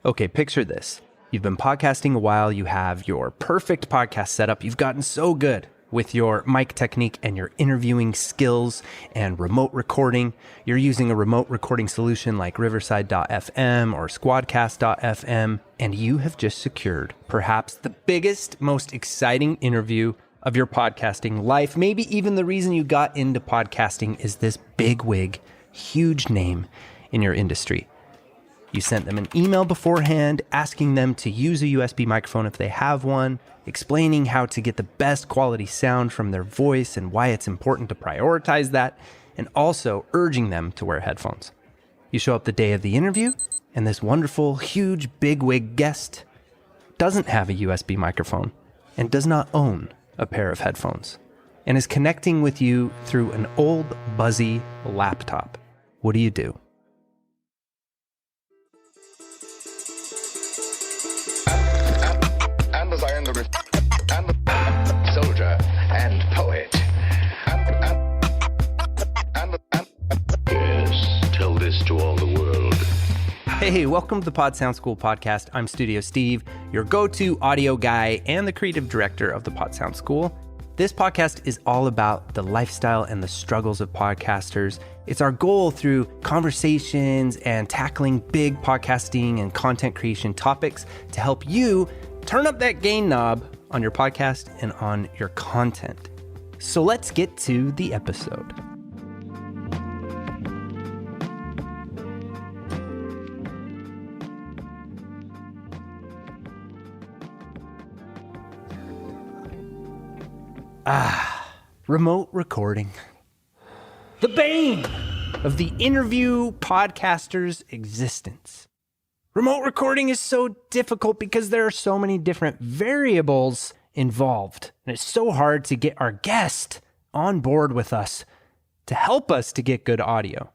Okay, picture this. You've been podcasting a while, you have your perfect podcast setup, you've gotten so good with your mic technique and your interviewing skills and remote recording. You're using a remote recording solution like Riverside.fm or Squadcast.fm, and you have just secured perhaps the biggest, most exciting interview of your podcasting life. Maybe even the reason you got into podcasting is this bigwig, huge name in your industry. You sent them an email beforehand asking them to use a USB microphone if they have one, explaining how to get the best quality sound from their voice and why it's important to prioritize that, and also urging them to wear headphones. You show up the day of the interview, and this wonderful, huge, bigwig guest doesn't have a USB microphone and does not own a pair of headphones and is connecting with you through an old, buzzy laptop. What do you do? Soldier and poet. Yes, tell this to all the world. Hey, welcome to the Pod Sound School podcast. I'm Studio Steve, your go-to audio guy and the creative director of the Pod Sound School. This podcast is all about the lifestyle and the struggles of podcasters. It's our goal through conversations and tackling big podcasting and content creation topics to help you turn up that gain knob on your podcast and on your content. So let's get to the episode. Remote recording. The bane of the interview podcaster's existence. Remote recording is so difficult because there are so many different variables involved, and it's so hard to get our guest on board with us to help us to get good audio.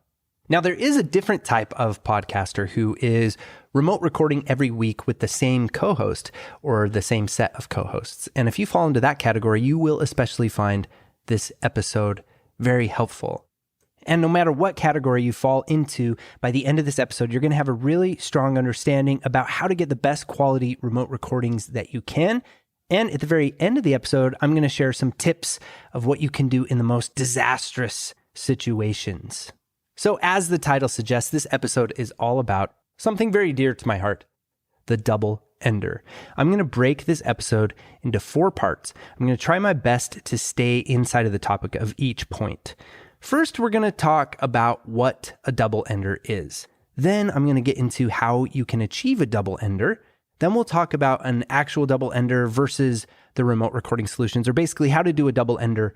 Now, there is a different type of podcaster who is remote recording every week with the same co-host or the same set of co-hosts. And if you fall into that category, you will especially find this episode very helpful. And no matter what category you fall into, by the end of this episode, you're going to have a really strong understanding about how to get the best quality remote recordings that you can. And at the very end of the episode, I'm going to share some tips of what you can do in the most disastrous situations. So as the title suggests, this episode is all about something very dear to my heart, the double ender. I'm going to break this episode into 4 parts. I'm going to try my best to stay inside of the topic of each point. First, we're going to talk about what a double ender is. Then I'm going to get into how you can achieve a double ender. Then we'll talk about an actual double ender versus the remote recording solutions, or basically how to do a double ender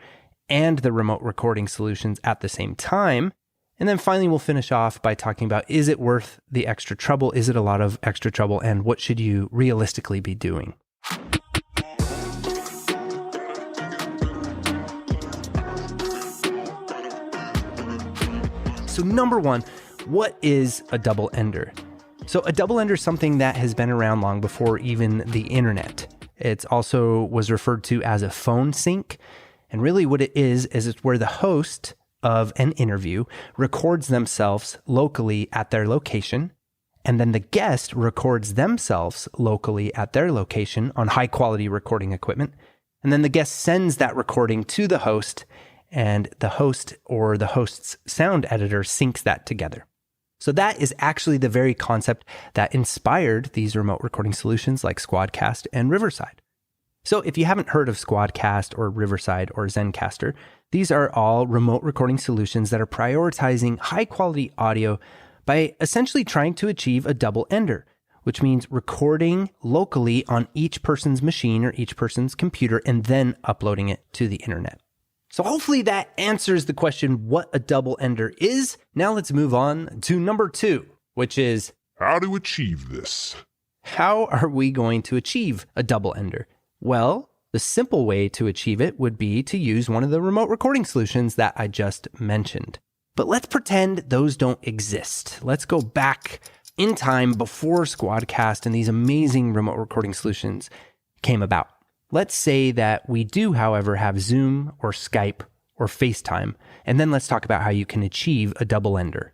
and the remote recording solutions at the same time. And then finally, we'll finish off by talking about, is it worth the extra trouble? Is it a lot of extra trouble? And what should you realistically be doing? So number 1, what is a double ender? So a double ender is something that has been around long before even the internet. It also was referred to as a phone sync. And really what it is it's where the host of an interview records themselves locally at their location, and then the guest records themselves locally at their location on high quality recording equipment. And then the guest sends that recording to the host, and the host or the host's sound editor syncs that together. So that is actually the very concept that inspired these remote recording solutions like Squadcast and Riverside. So if you haven't heard of Squadcast or Riverside or Zencastr, these are all remote recording solutions that are prioritizing high quality audio by essentially trying to achieve a double ender, which means recording locally on each person's machine or each person's computer and then uploading it to the internet. So hopefully that answers the question what a double ender is. Now let's move on to number 2, which is how to achieve this. How are we going to achieve a double ender? Well, the simple way to achieve it would be to use one of the remote recording solutions that I just mentioned. But let's pretend those don't exist. Let's go back in time before Squadcast and these amazing remote recording solutions came about. Let's say that we do, however, have Zoom or Skype or FaceTime, and then let's talk about how you can achieve a double ender.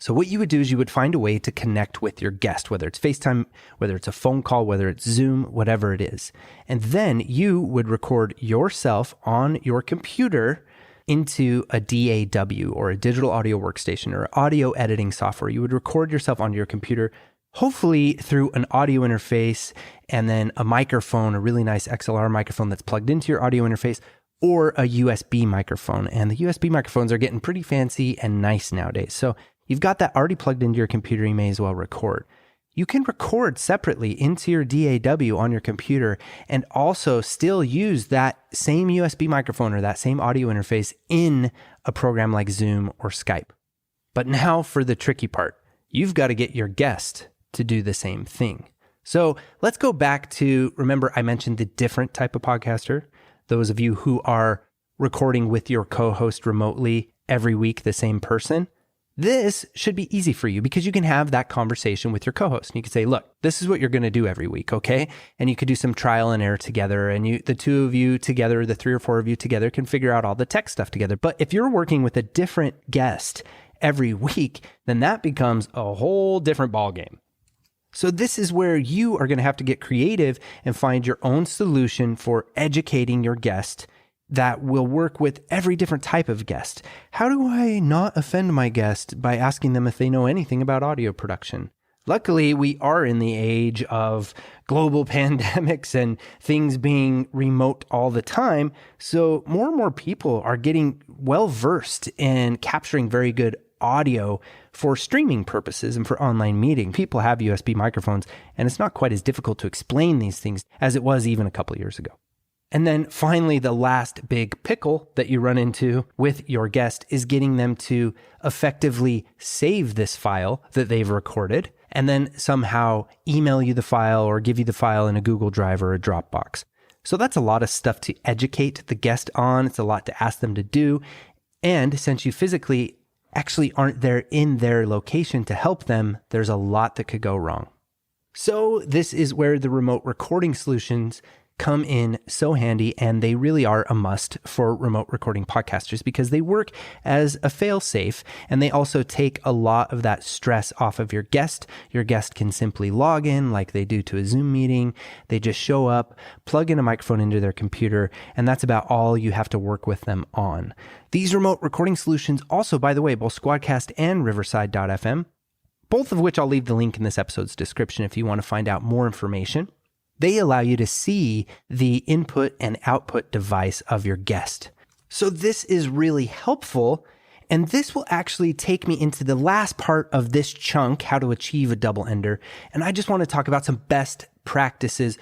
So what you would do is you would find a way to connect with your guest, whether it's FaceTime, whether it's a phone call, whether it's Zoom, whatever it is. And then you would record yourself on your computer into a DAW, or a digital audio workstation, or audio editing software. You would record yourself on your computer, hopefully through an audio interface and then a microphone, a really nice XLR microphone that's plugged into your audio interface, or a USB microphone. And the USB microphones are getting pretty fancy and nice nowadays. So you've got that already plugged into your computer, you may as well record. You can record separately into your DAW on your computer and also still use that same USB microphone or that same audio interface in a program like Zoom or Skype. But now for the tricky part. You've got to get your guest to do the same thing. So let's go back to, remember I mentioned the different type of podcaster, those of you who are recording with your co-host remotely every week, the same person. This should be easy for you because you can have that conversation with your co-host. And you can say, look, this is what you're going to do every week, okay? And you could do some trial and error together, and the two of you together, the 3 or 4 of you together can figure out all the tech stuff together. But if you're working with a different guest every week, then that becomes a whole different ballgame. So this is where you are going to have to get creative and find your own solution for educating your guest that will work with every different type of guest. How do I not offend my guest by asking them if they know anything about audio production? Luckily, we are in the age of global pandemics and things being remote all the time. So more and more people are getting well versed in capturing very good audio for streaming purposes and for online meeting. People have USB microphones, and it's not quite as difficult to explain these things as it was even a couple of years ago. And then finally, the last big pickle that you run into with your guest is getting them to effectively save this file that they've recorded and then somehow email you the file or give you the file in a Google Drive or a Dropbox. So that's a lot of stuff to educate the guest on. It's a lot to ask them to do. And since you physically actually aren't there in their location to help them, there's a lot that could go wrong. So this is where the remote recording solutions come in so handy, and they really are a must for remote recording podcasters because they work as a fail-safe, and they also take a lot of that stress off of your guest. Your guest can simply log in like they do to a Zoom meeting. They just show up, plug in a microphone into their computer, and that's about all you have to work with them on. These remote recording solutions also, by the way, both Squadcast and Riverside.fm, both of which I'll leave the link in this episode's description if you want to find out more information. They allow you to see the input and output device of your guest. So this is really helpful, and this will actually take me into the last part of this chunk, how to achieve a double ender. And I just want to talk about some best practices,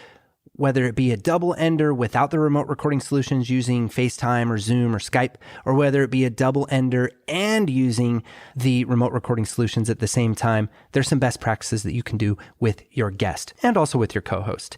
whether it be a double ender without the remote recording solutions using FaceTime or Zoom or Skype, or whether it be a double ender and using the remote recording solutions at the same time. There's some best practices that you can do with your guest and also with your co-host.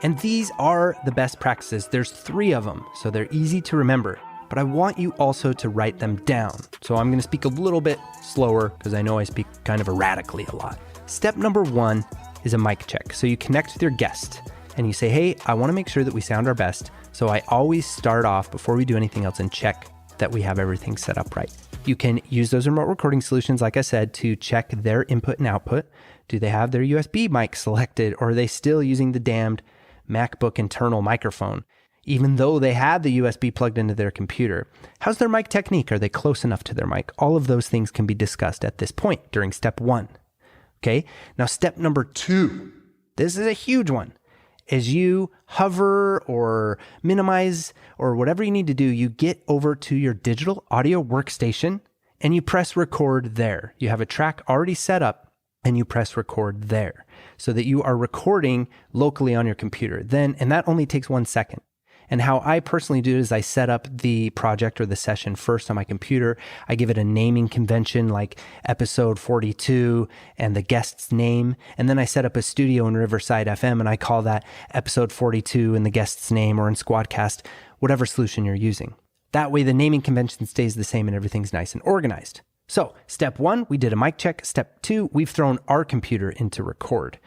And these are the best practices. There's 3 of them, so they're easy to remember. But I want you also to write them down. So I'm going to speak a little bit slower because I know I speak kind of erratically a lot. Step number 1 is a mic check. So you connect with your guest and you say, hey, I want to make sure that we sound our best. So I always start off before we do anything else and check that we have everything set up right. You can use those remote recording solutions, like I said, to check their input and output. Do they have their USB mic selected, or are they still using the damned MacBook internal microphone, even though they have the USB plugged into their computer? How's their mic technique? Are they close enough to their mic? All of those things can be discussed at this point during step 1. Okay. Now, step number 2, this is a huge one. As you hover or minimize or whatever you need to do, you get over to your digital audio workstation and you press record there. You have a track already set up and you press record there so that you are recording locally on your computer. And that only takes 1 second. And how I personally do it is I set up the project or the session first on my computer. I give it a naming convention like episode 42 and the guest's name. And then I set up a studio in Riverside FM and I call that episode 42 and the guest's name, or in Squadcast, whatever solution you're using. That way the naming convention stays the same and everything's nice and organized. So step 1, we did a mic check. Step 2, we've thrown our computer into record.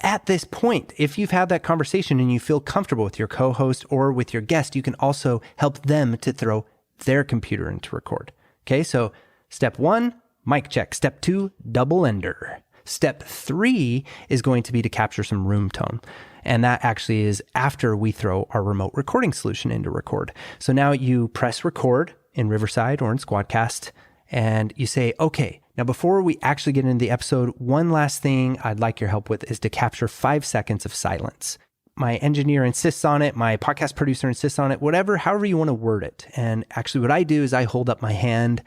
At this point, if you've had that conversation and you feel comfortable with your co-host or with your guest, you can also help them to throw their computer in to record. Okay, so step 1, mic check. Step 2, double ender. Step 3 is going to be to capture some room tone. And that actually is after we throw our remote recording solution in to record. So now you press record in Riverside or in Squadcast, and you say, okay, now before we actually get into the episode, one last thing I'd like your help with is to capture 5 seconds of silence. My engineer insists on it, my podcast producer insists on it, however you want to word it. And actually what I do is I hold up my hand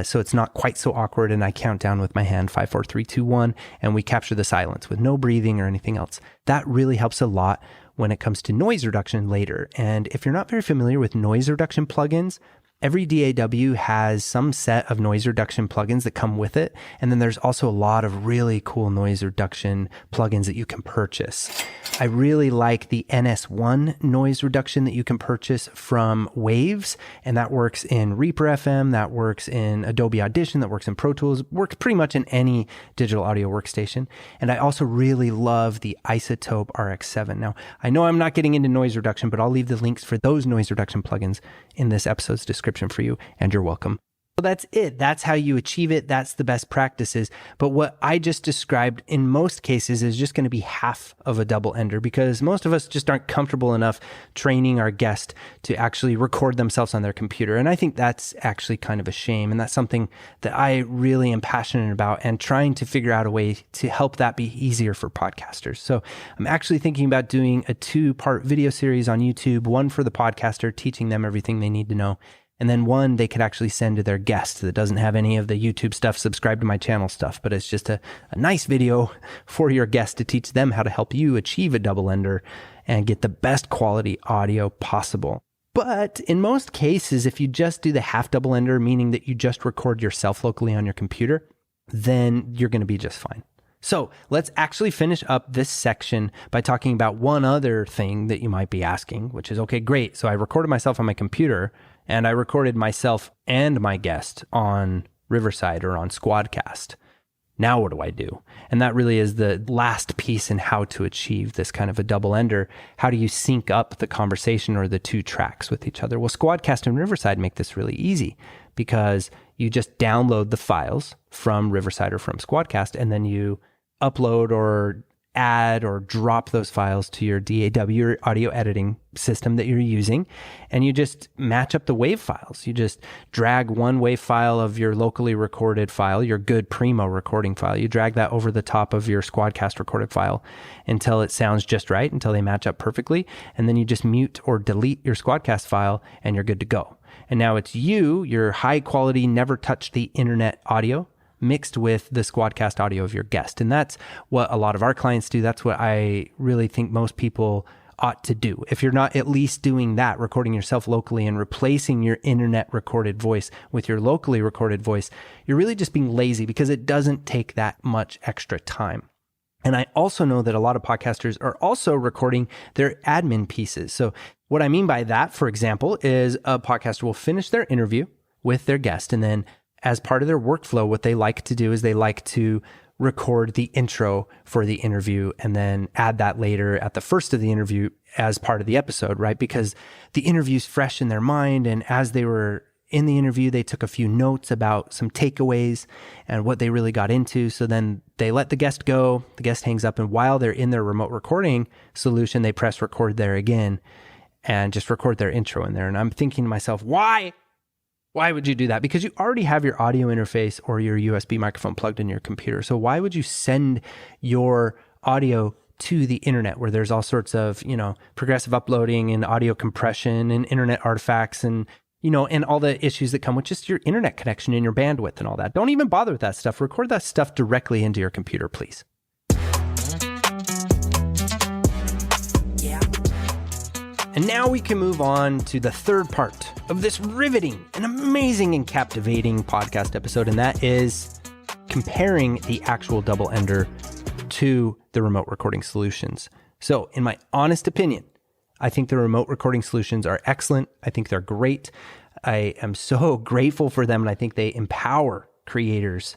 so it's not quite so awkward, and I count down with my hand, 5, 4, 3, 2, 1, and we capture the silence with no breathing or anything else. That really helps a lot when it comes to noise reduction later. And if you're not very familiar with noise reduction plugins, every DAW has some set of noise reduction plugins that come with it. And then there's also a lot of really cool noise reduction plugins that you can purchase. I really like the NS1 noise reduction that you can purchase from Waves. And that works in Reaper FM, that works in Adobe Audition, that works in Pro Tools, works pretty much in any digital audio workstation. And I also really love the Isotope RX7. Now, I know I'm not getting into noise reduction, but I'll leave the links for those noise reduction plugins in this episode's description for you, and you're welcome. So that's it. That's how you achieve it. That's the best practices. But what I just described in most cases is just going to be half of a double ender, because most of us just aren't comfortable enough training our guest to actually record themselves on their computer. And I think that's actually kind of a shame. And that's something that I really am passionate about, and trying to figure out a way to help that be easier for podcasters. So I'm actually thinking about doing a 2-part video series on YouTube, one for the podcaster, teaching them everything they need to know, and then one they could actually send to their guest that doesn't have any of the YouTube stuff, subscribe to my channel stuff, but it's just a nice video for your guest to teach them how to help you achieve a double ender and get the best quality audio possible. But in most cases, if you just do the half double ender, meaning that you just record yourself locally on your computer, then you're going to be just fine. So let's actually finish up this section by talking about one other thing that you might be asking, which is, okay, great. So I recorded myself on my computer, and I recorded myself and my guest on Riverside or on Squadcast. Now what do I do? And that really is the last piece in how to achieve this kind of a double ender. How do you sync up the conversation or the 2 tracks with each other? Well, Squadcast and Riverside make this really easy, because you just download the files from Riverside or from Squadcast, and then you upload or add or drop those files to your DAW or audio editing system that you're using, and you just match up the wave files. You just drag one wave file of your locally recorded file, your good primo recording file. You drag that over the top of your Squadcast recorded file until it sounds just right, until they match up perfectly, and then you just mute or delete your Squadcast file, and you're good to go. And now it's your high quality, never touch the internet audio mixed with the Squadcast audio of your guest. And that's what a lot of our clients do. That's what I really think most people ought to do. If you're not at least doing that, recording yourself locally and replacing your internet recorded voice with your locally recorded voice, you're really just being lazy, because it doesn't take that much extra time. And I also know that a lot of podcasters are also recording their admin pieces. So what I mean by that, for example, is a podcaster will finish their interview with their guest, and then as part of their workflow, what they like to do is they like to record the intro for the interview and then add that later at the first of the interview as part of the episode, right? Because the interview's fresh in their mind, and as they were in the interview, they took a few notes about some takeaways and what they really got into. So then they let the guest go, the guest hangs up, and while they're in their remote recording solution, they press record there again and just record their intro in there. And I'm thinking to myself, why? Why would you do that? Because you already have your audio interface or your USB microphone plugged in your computer. So why would you send your audio to the internet where there's all sorts of, progressive uploading and audio compression and internet artifacts and, and all the issues that come with just your internet connection and your bandwidth and all that? Don't even bother with that stuff. Record that stuff directly into your computer, please. And now we can move on to the third part of this riveting and amazing and captivating podcast episode, and that is comparing the actual double ender to the remote recording solutions. So in my honest opinion, I think the remote recording solutions are excellent. I think they're great. I am so grateful for them, and I think they empower creators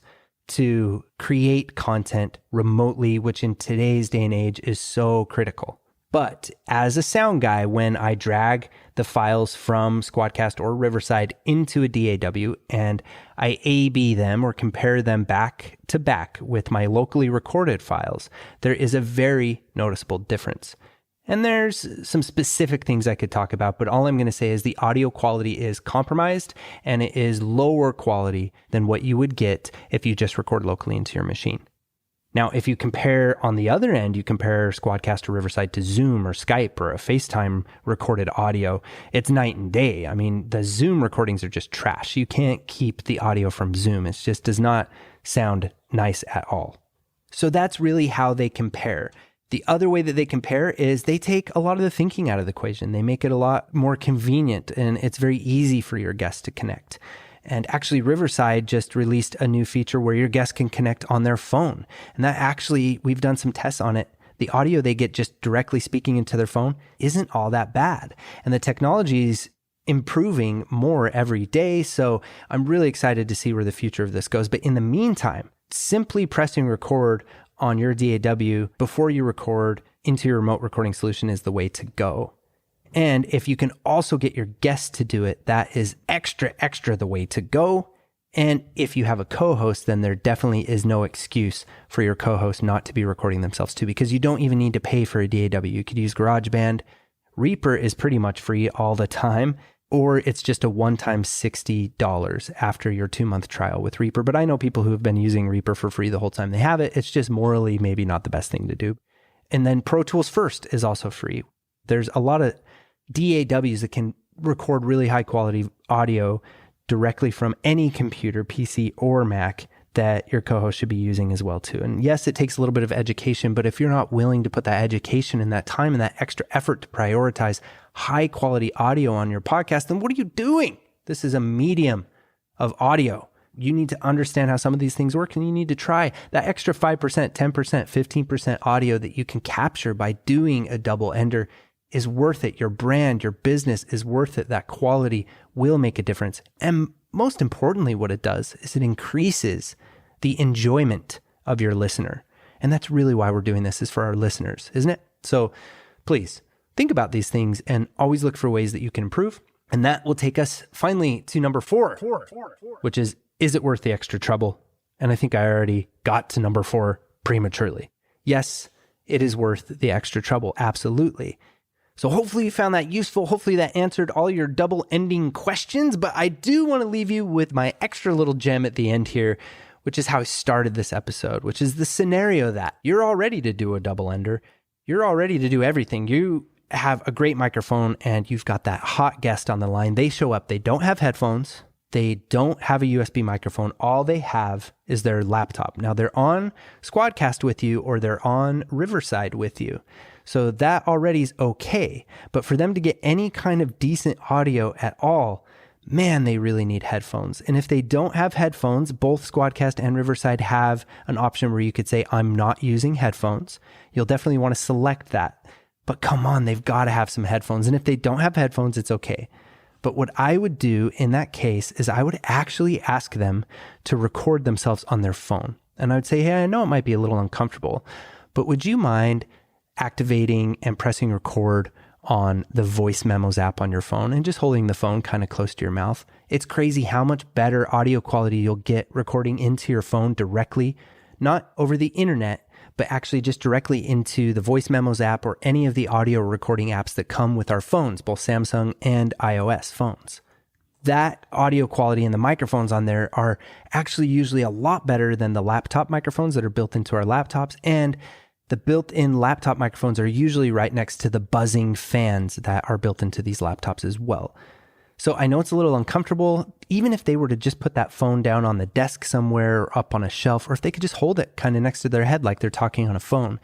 to create content remotely, which in today's day and age is so critical. But as a sound guy, when I drag the files from Squadcast or Riverside into a DAW and I A/B them or compare them back to back with my locally recorded files, there is a very noticeable difference. And there's some specific things I could talk about, but all I'm going to say is the audio quality is compromised and it is lower quality than what you would get if you just record locally into your machine. Now, if you compare on the other end, you compare Squadcast or Riverside to Zoom or Skype or a FaceTime recorded audio, it's night and day. I mean, the Zoom recordings are just trash. You can't keep the audio from Zoom. It just does not sound nice at all. So that's really how they compare. The other way that they compare is they take a lot of the thinking out of the equation. They make it a lot more convenient and it's very easy for your guests to connect. And actually, Riverside just released a new feature where your guests can connect on their phone. And that actually, we've done some tests on it. The audio they get just directly speaking into their phone isn't all that bad. And the technology is improving more every day. So I'm really excited to see where the future of this goes. But in the meantime, simply pressing record on your DAW before you record into your remote recording solution is the way to go. And if you can also get your guests to do it, that is extra the way to go. And if you have a co-host, then there definitely is no excuse for your co-host not to be recording themselves too, because you don't even need to pay for a DAW. You could use GarageBand. Reaper is pretty much free all the time, or it's just a one-time $60 after your 2-month trial with Reaper. But I know people who have been using Reaper for free the whole time they have it. It's just morally maybe not the best thing to do. And then Pro Tools First is also free. There's a lot of DAWs that can record really high quality audio directly from any computer, PC or Mac, that your co-host should be using as well too. And yes, it takes a little bit of education, but if you're not willing to put that education and that time and that extra effort to prioritize high quality audio on your podcast, then what are you doing? This is a medium of audio. You need to understand how some of these things work, and you need to try that extra 5%, 10%, 15% audio that you can capture by doing a double ender is worth it. Your brand, your business is worth it. That quality will make a difference. And most importantly, what it does is it increases the enjoyment of your listener. And that's really why we're doing this, is for our listeners, isn't it? So please think about these things and always look for ways that you can improve. And that will take us finally to number 4, which is it worth the extra trouble? And I think I already got to number 4 prematurely. Yes, it is worth the extra trouble. Absolutely. So hopefully you found that useful. Hopefully that answered all your double ending questions, but I do want to leave you with my extra little gem at the end here, which is how I started this episode, which is the scenario that you're all ready to do a double ender. You're all ready to do everything. You have a great microphone and you've got that hot guest on the line. They show up. They don't have headphones. They don't have a USB microphone. All they have is their laptop. Now they're on Squadcast with you or they're on Riverside with you. So that already is okay. But for them to get any kind of decent audio at all, man, they really need headphones. And if they don't have headphones, both Squadcast and Riverside have an option where you could say, I'm not using headphones. You'll definitely want to select that. But come on, they've got to have some headphones. And if they don't have headphones, it's okay. But what I would do in that case is I would actually ask them to record themselves on their phone. And I would say, hey, I know it might be a little uncomfortable, but would you mind activating and pressing record on the voice memos app on your phone and just holding the phone kind of close to your mouth? It's crazy how much better audio quality you'll get recording into your phone directly, not over the internet, but actually just directly into the voice memos app or any of the audio recording apps that come with our phones, both Samsung and iOS phones. That audio quality and the microphones on there are actually usually a lot better than the laptop microphones that are built into our laptops. And the built-in laptop microphones are usually right next to the buzzing fans that are built into these laptops as well. So I know it's a little uncomfortable, even if they were to just put that phone down on the desk somewhere or up on a shelf, or if they could just hold it kind of next to their head like they're talking on a phone,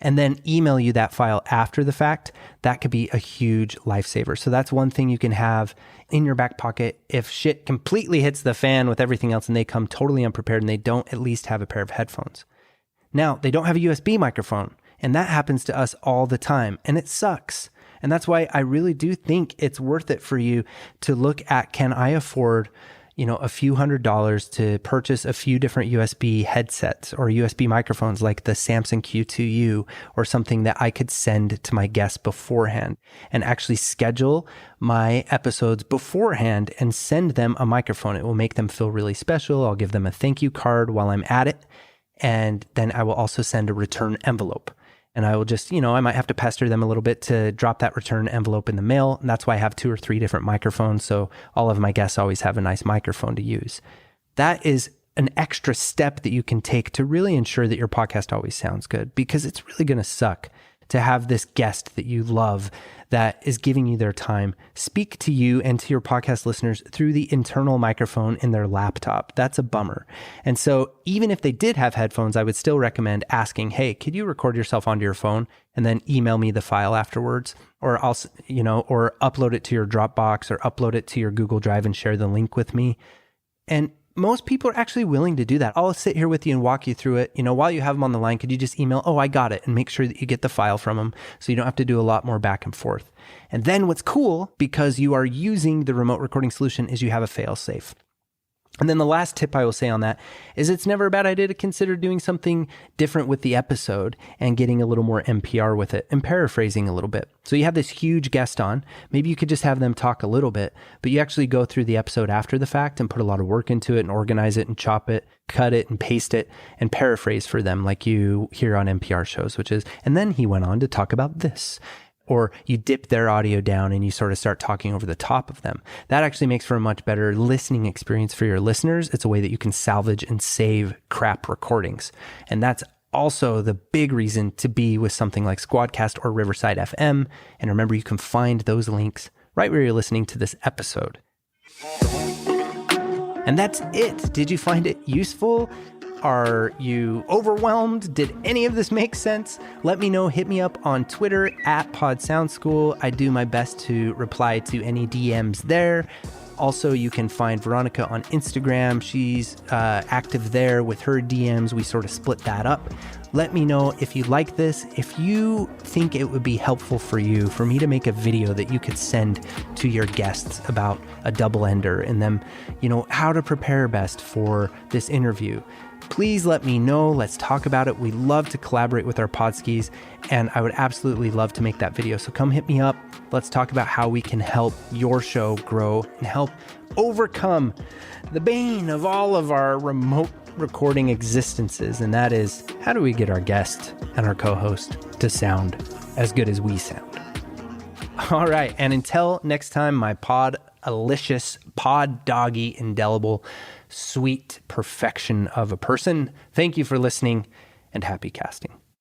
and then email you that file after the fact, that could be a huge lifesaver. So that's one thing you can have in your back pocket if shit completely hits the fan with everything else and they come totally unprepared and they don't at least have a pair of headphones. Now, they don't have a USB microphone, and that happens to us all the time, and it sucks. And that's why I really do think it's worth it for you to look at, can I afford a few $100s to purchase a few different USB headsets or USB microphones like the Samson Q2U or something that I could send to my guests beforehand and actually schedule my episodes beforehand and send them a microphone. It will make them feel really special. I'll give them a thank you card while I'm at it. And then I will also send a return envelope. And I will just, I might have to pester them a little bit to drop that return envelope in the mail. And that's why I have 2 or 3 different microphones. So all of my guests always have a nice microphone to use. That is an extra step that you can take to really ensure that your podcast always sounds good, because it's really going to suck to have this guest that you love that is giving you their time speak to you and to your podcast listeners through the internal microphone in their laptop. That's a bummer. And so even if they did have headphones, I would still recommend asking, hey, could you record yourself onto your phone and then email me the file afterwards? Or or upload it to your Dropbox or upload it to your Google Drive and share the link with me. And most people are actually willing to do that. I'll sit here with you and walk you through it. While you have them on the line, could you just email, oh, I got it, and make sure that you get the file from them so you don't have to do a lot more back and forth. And then what's cool, because you are using the remote recording solution, is you have a fail-safe. And then the last tip I will say on that is it's never a bad idea to consider doing something different with the episode and getting a little more NPR with it and paraphrasing a little bit. So you have this huge guest on, maybe you could just have them talk a little bit, but you actually go through the episode after the fact and put a lot of work into it and organize it and chop it, cut it and paste it and paraphrase for them like you hear on NPR shows, which is, and then he went on to talk about this. Or you dip their audio down and you sort of start talking over the top of them. That actually makes for a much better listening experience for your listeners. It's a way that you can salvage and save crap recordings. And that's also the big reason to be with something like Squadcast or Riverside FM. And remember, you can find those links right where you're listening to this episode. And that's it. Did you find it useful? Are you overwhelmed? Did any of this make sense? Let me know. Hit me up on Twitter @PodSoundSchool. I do my best to reply to any DMs there. Also, you can find Veronica on Instagram. She's active there with her DMs. We sort of split that up. Let me know if you like this, if you think it would be helpful for you, for me to make a video that you could send to your guests about a double ender and them, how to prepare best for this interview. Please let me know. Let's talk about it. We love to collaborate with our podskis, and I would absolutely love to make that video. So come hit me up. Let's talk about how we can help your show grow and help overcome the bane of all of our remote recording existences. And that is, how do we get our guest and our co-host to sound as good as we sound? All right. And until next time, my pod-alicious, pod-doggy, indelible, sweet perfection of a person. Thank you for listening and happy casting.